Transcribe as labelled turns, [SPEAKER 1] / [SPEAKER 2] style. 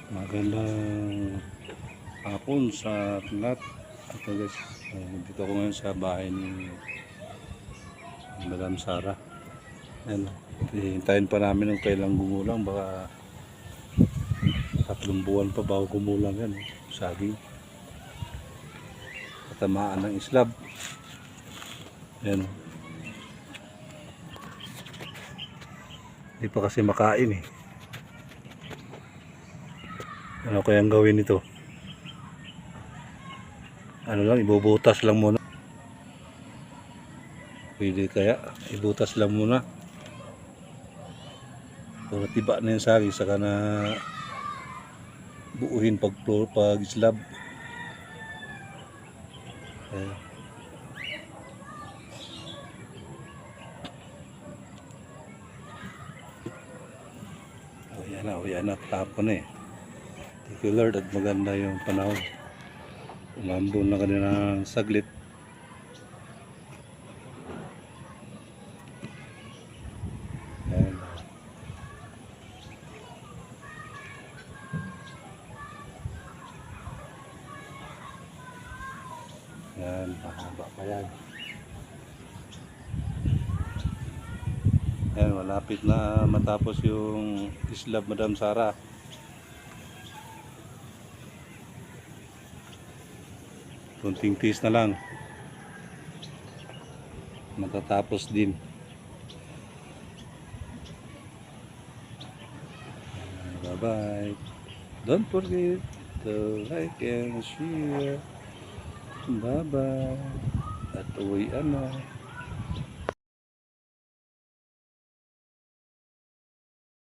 [SPEAKER 1] Magandang hapon sa lahat. Ito guys, dito ako ngayon sa bahay ni Madam Sara. Ayan, hihintayin pa namin ng kailang gumulang. Baka 3 buwan pa bago gumulang yan. Saging. Katamaan ng islab. Ayan. Hindi pa kasi makain eh. Ano kayang gawin nito? Ano lang, ibubutas lang muna. Pwede kaya ibutas lang muna. Para tiba na yung saging, saka na buuhin pag slab. Ayan. Yan na, tapon eh. Thank you Lord at maganda yung panahon. Umambon na kanina ng saglit. Ayan. Yan, mahaba pa yan. Ayan, malapit na matapos yung islab Madam Sara. Kunting tiis na lang. Matatapos din. Bye bye. Don't forget to like and share. Bye bye. At uwian na.